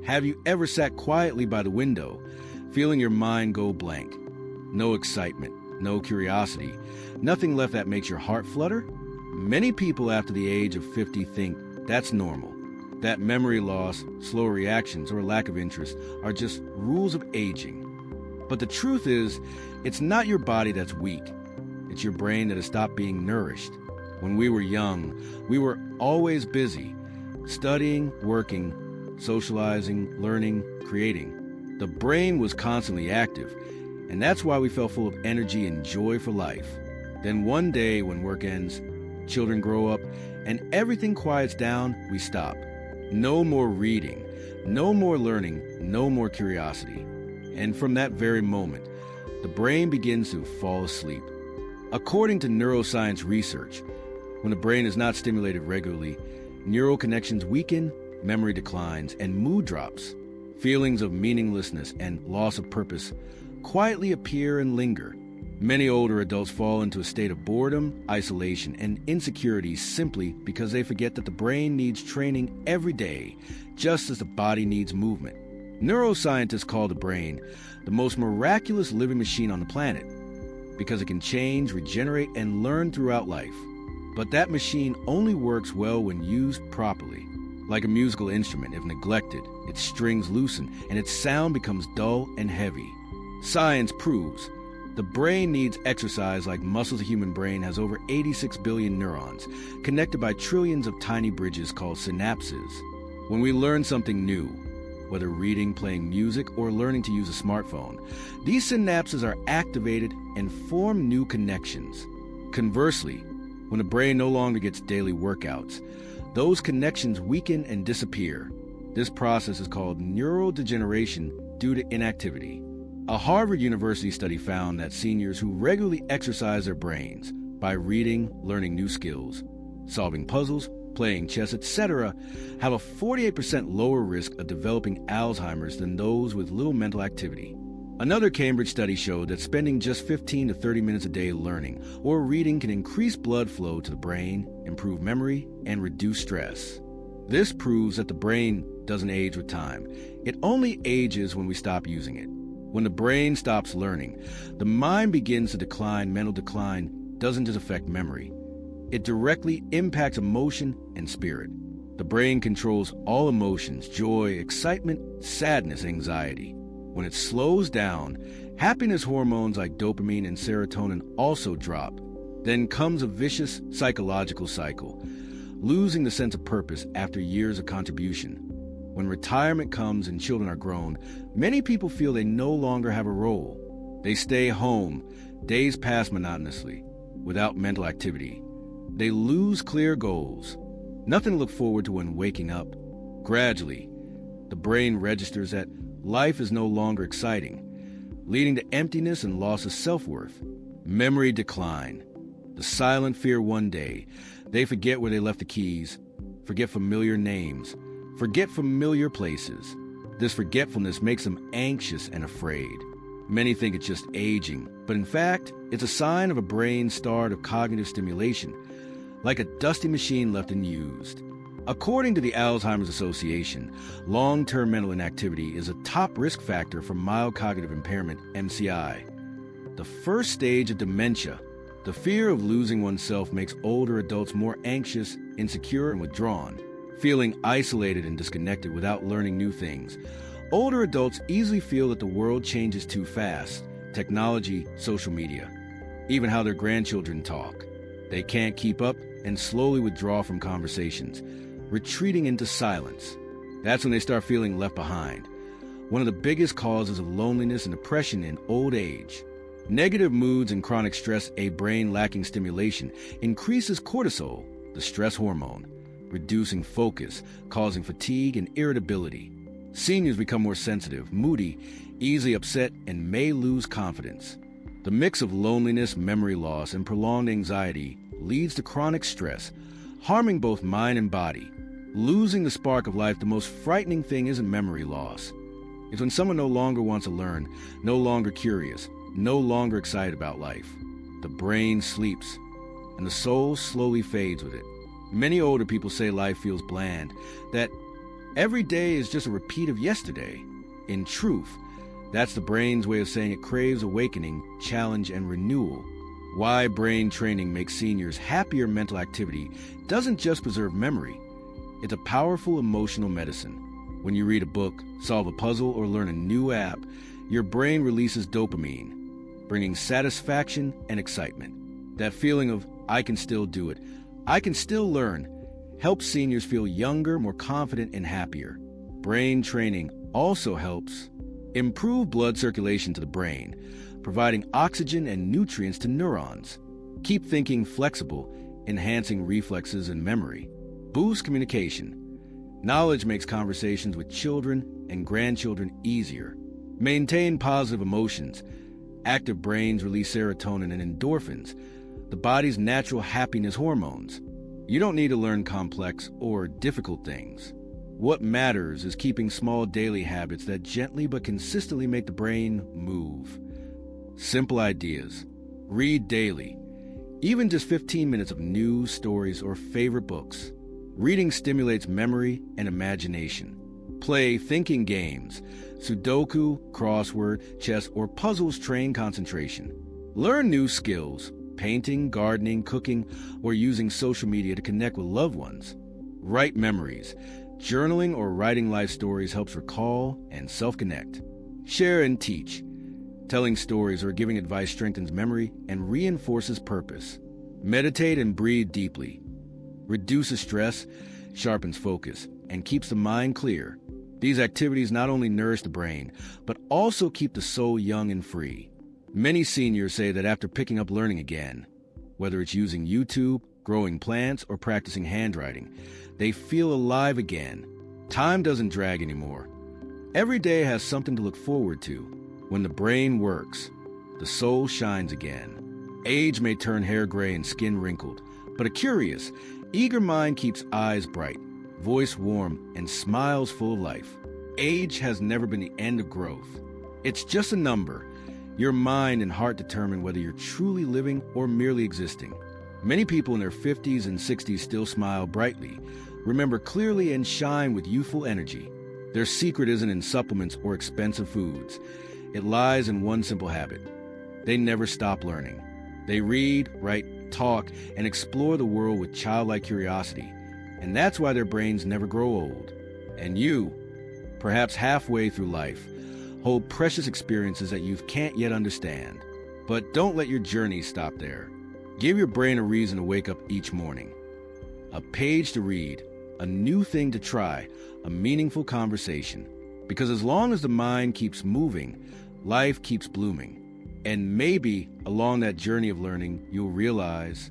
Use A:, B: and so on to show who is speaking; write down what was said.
A: Have you ever sat quietly by the window, feeling your mind go blank? No excitement, no curiosity, nothing left that makes your heart flutter? Many people after the age of 50 think that's normal, that memory loss, slow reactions, or lack of interest are just rules of aging. But the truth is, it's not your body that's weak. It's your brain that has stopped being nourished. When we were young, we were always busy, studying, working, socializing, learning, creating. The brain was constantly active, and that's why we felt full of energy and joy for life. Then one day when work ends, children grow up, and everything quiets down, we stop. No more reading, no more learning, no more curiosity. And from that very moment, the brain begins to fall asleep. According to neuroscience research, when the brain is not stimulated regularly, neural connections weaken, memory declines, and mood drops. Feelings of meaninglessness and loss of purpose quietly appear and linger. Many older adults fall into a state of boredom, isolation, and insecurity simply because they forget that the brain needs training every day, just as the body needs movement. Neuroscientists call the brain the most miraculous living machine on the planet because it can change, regenerate, and learn throughout life. But that machine only works well when used properly. Like a musical instrument, if neglected, its strings loosen and its sound becomes dull and heavy. Science proves the brain needs exercise like muscles. The human brain has over 86 billion neurons, connected by trillions of tiny bridges called synapses. When we learn something new, whether reading, playing music, or learning to use a smartphone, these synapses are activated and form new connections. Conversely, when the brain no longer gets daily workouts, those connections weaken and disappear. This process is called neurodegeneration due to inactivity. A Harvard University study found that seniors who regularly exercise their brains by reading, learning new skills, solving puzzles, playing chess, etc., have a 48% lower risk of developing Alzheimer's than those with little mental activity. Another Cambridge study showed that spending just 15 to 30 minutes a day learning or reading can increase blood flow to the brain, improve memory, and reduce stress. This proves that the brain doesn't age with time. It only ages when we stop using it. When the brain stops learning, the mind begins to decline. Mental decline doesn't just affect memory. It directly impacts emotion and spirit. The brain controls all emotions: joy, excitement, sadness, anxiety. When it slows down, happiness hormones like dopamine and serotonin also drop. Then comes a vicious psychological cycle, losing the sense of purpose after years of contribution. When retirement comes and children are grown, many people feel they no longer have a role. They stay home, days pass monotonously, without mental activity. They lose clear goals, nothing to look forward to when waking up. Gradually, the brain registers that life is no longer exciting, leading to emptiness and loss of self-worth. Memory decline, the silent fear one day. They forget where they left the keys, forget familiar names, forget familiar places. This forgetfulness makes them anxious and afraid. Many think it's just aging, but in fact, it's a sign of a brain starved of cognitive stimulation, like a dusty machine left unused. According to the Alzheimer's Association, long-term mental inactivity is a top risk factor for mild cognitive impairment, MCI. The first stage of dementia, the fear of losing oneself, makes older adults more anxious, insecure, and withdrawn, feeling isolated and disconnected without learning new things. Older adults easily feel that the world changes too fast. Technology, social media, even how their grandchildren talk. They can't keep up and slowly withdraw from conversations, retreating into silence. That's when they start feeling left behind. One of the biggest causes of loneliness and depression in old age. Negative moods and chronic stress, a brain lacking stimulation, increases cortisol, the stress hormone, reducing focus, causing fatigue and irritability. Seniors become more sensitive, moody, easily upset, and may lose confidence. The mix of loneliness, memory loss, and prolonged anxiety leads to chronic stress, harming both mind and body. Losing the spark of life. The most frightening thing isn't memory loss. It's when someone no longer wants to learn, no longer curious, no longer excited about life. The brain sleeps, and the soul slowly fades with it. Many older people say life feels bland, that Every day is just a repeat of yesterday. In truth, that's the brain's way of saying it craves awakening, challenge, and renewal. Why brain training makes seniors happier mental activity doesn't just preserve memory. It's a powerful emotional medicine. When you read a book, solve a puzzle, or learn a new app, your brain releases dopamine, bringing satisfaction and excitement. That feeling of, I can still do it, I can still learn, helps seniors feel younger, more confident, and happier. Brain training also helps improve blood circulation to the brain, providing oxygen and nutrients to neurons. Keep thinking flexible, enhancing reflexes and memory. Boost communication. Knowledge makes conversations with children and grandchildren easier. Maintain positive emotions. Active brains release serotonin and endorphins, the body's natural happiness hormones. You don't need to learn complex or difficult things. What matters is keeping small daily habits that gently but consistently make the brain move. Simple ideas. Read daily. Even just 15 minutes of news, stories, or favorite books. Reading stimulates memory and imagination. Play thinking games. Sudoku, crossword, chess, or puzzles train concentration. Learn new skills. Painting, gardening, cooking, or using social media to connect with loved ones. Write memories. Journaling or writing life stories helps recall and self-connect. Share and teach. Telling stories or giving advice strengthens memory and reinforces purpose. Meditate and breathe deeply. Reduces stress, sharpens focus, and keeps the mind clear. These activities not only nourish the brain, but also keep the soul young and free. Many seniors say that after picking up learning again, whether it's using YouTube, growing plants, or practicing handwriting, they feel alive again. Time doesn't drag anymore. Every day has something to look forward to. When the brain works, the soul shines again. Age may turn hair gray and skin wrinkled, but a curious, eager mind keeps eyes bright, voice warm, and smiles full of life. Age has never been the end of growth. It's just a number. Your mind and heart determine whether you're truly living or merely existing. Many people in their 50s and 60s still smile brightly, remember clearly, and shine with youthful energy. Their secret isn't in supplements or expensive foods. It lies in one simple habit. They never stop learning. They read, write, talk, and explore the world with childlike curiosity. And that's why their brains never grow old. And you, perhaps halfway through life, hold precious experiences that you can't yet understand. But don't let your journey stop there. Give your brain a reason to wake up each morning. A page to read, a new thing to try, a meaningful conversation. Because as long as the mind keeps moving, life keeps blooming. And maybe along that journey of learning, you'll realize